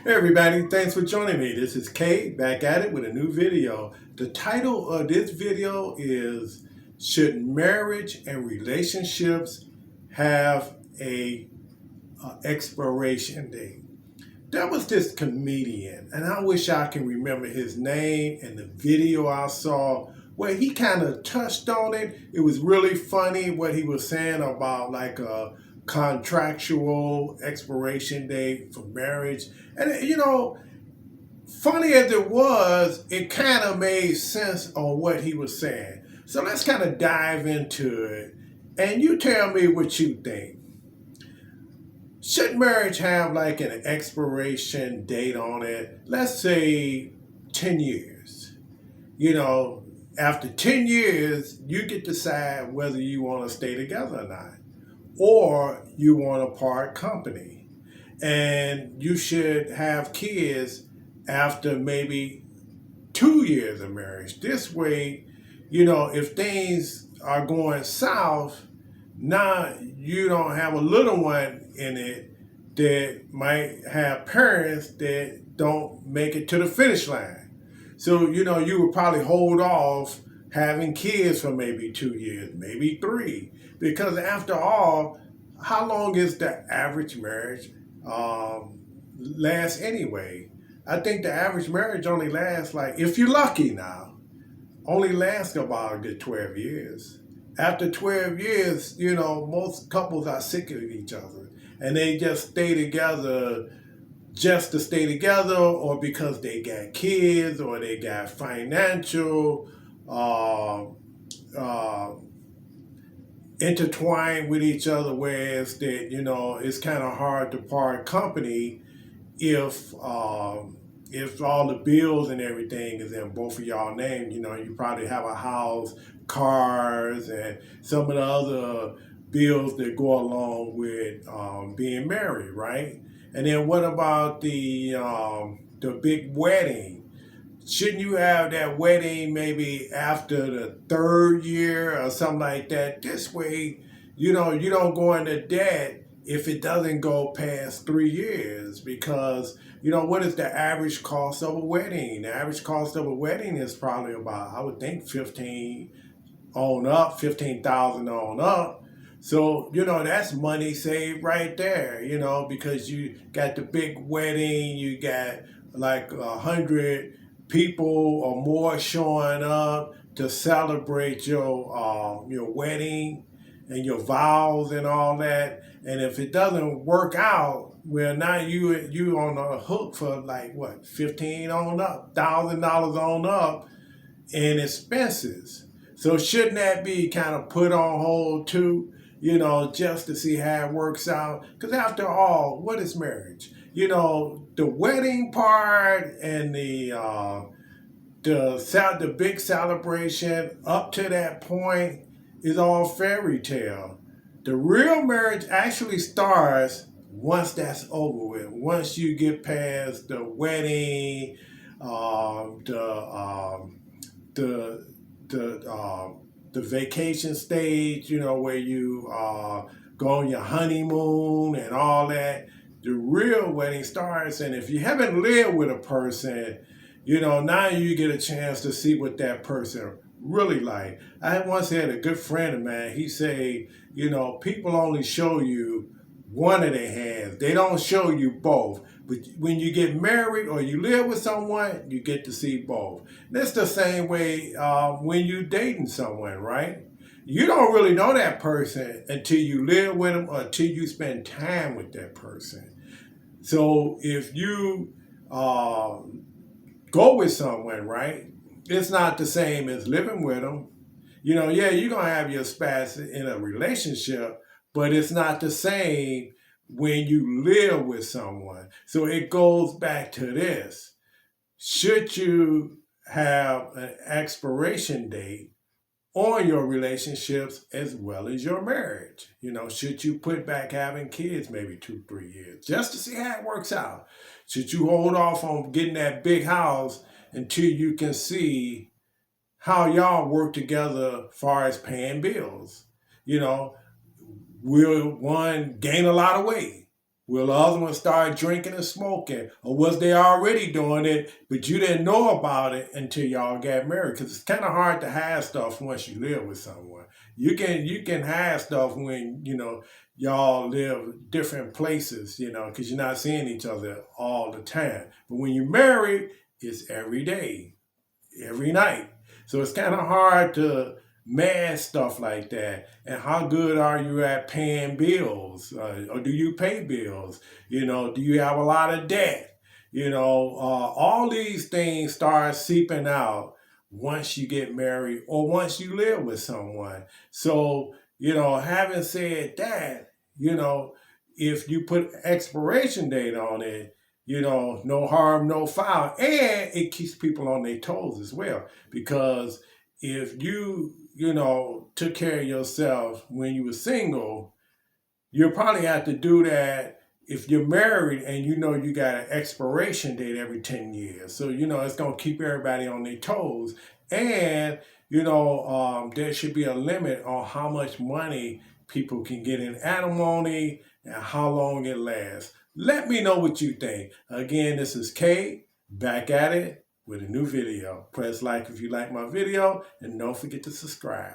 Hey everybody, thanks for joining me. This is Kay back at it with a new video. The title of this video is Should Marriage and Relationships Have a Expiration Date? There was this comedian, and I wish I can remember his name and the video I saw where he kind of touched on it. It was really funny what he was saying about like a contractual expiration date for marriage. And funny as it was, it kind of made sense on what he was saying. So let's kind of dive into it, and you tell me what you think. Should marriage have like an expiration date on it? Let's say 10 years. You know, after 10 years, you get to decide whether you want to stay together or not, or you want to part company. And you should have kids after maybe 2 years of marriage. This way, if things are going south, now you don't have a little one in it that might have parents that don't make it to the finish line. So, you would probably hold off having kids for maybe 2 years, maybe three. Because after all, how long is the average marriage last anyway? I think the average marriage only lasts, like, if you're lucky now, only lasts about a good 12 years. After 12 years, most couples are sick of each other and they just stay together just to stay together, or because they got kids or they got financial intertwined with each other, whereas that it's kind of hard to part company if all the bills and everything is in both of y'all names. You probably have a house, cars, and some of the other bills that go along with being married, right? And then what about the big wedding? Shouldn't you have that wedding maybe after the third year or something like that? This way, you don't go into debt if it doesn't go past 3 years, because what is the average cost of a wedding? The average cost of a wedding is probably about, I would think, 15,000 on up. So, that's money saved right there, because you got the big wedding, you got like 100 people or more showing up to celebrate your wedding and your vows and all that. And if it doesn't work out, well, now you on the hook for like what, 15 on up, $1,000 on up in expenses. So shouldn't that be kind of put on hold too? Just to see how it works out. Because after all, what is marriage? The wedding part and the big celebration up to that point is all fairy tale. The real marriage actually starts once that's over with. Once you get past the wedding, the vacation stage, where you go on your honeymoon and all that. The real wedding starts, and if you haven't lived with a person, now you get a chance to see what that person really like. I once had a good friend of mine. He say, people only show you one of their hands. They don't show you both. But when you get married or you live with someone, you get to see both. That's the same way when you're dating someone, right? You don't really know that person until you live with them or until you spend time with that person. So if you go with someone, right, it's not the same as living with them. Yeah, you're going to have your spouse in a relationship, but it's not the same when you live with someone. So it goes back to this. Should you have an expiration date on your relationships as well as your marriage? Should you put back having kids maybe 2, 3 years just to see how it works out? Should you hold off on getting that big house until you can see how y'all work together as far as paying bills? Will one gain a lot of weight? Will the other one start drinking and smoking? Or was they already doing it, but you didn't know about it until y'all got married? Because it's kind of hard to hide stuff once you live with someone. You can hide stuff when, y'all live different places, because you're not seeing each other all the time. But when you're married, it's every day, every night. So it's kind of hard to mask stuff like that. And how good are you at paying bills? Or do you pay bills? Do you have a lot of debt? All these things start seeping out once you get married or once you live with someone. So, having said that, if you put expiration date on it, no harm, no foul. And it keeps people on their toes as well. Because if you took care of yourself when you were single, you'll probably have to do that if you're married and you got an expiration date every 10 years. So, it's going to keep everybody on their toes. And, there should be a limit on how much money people can get in alimony and how long it lasts. Let me know what you think. Again, this is Kay, back at it with a new video. Press like if you like my video, and don't forget to subscribe.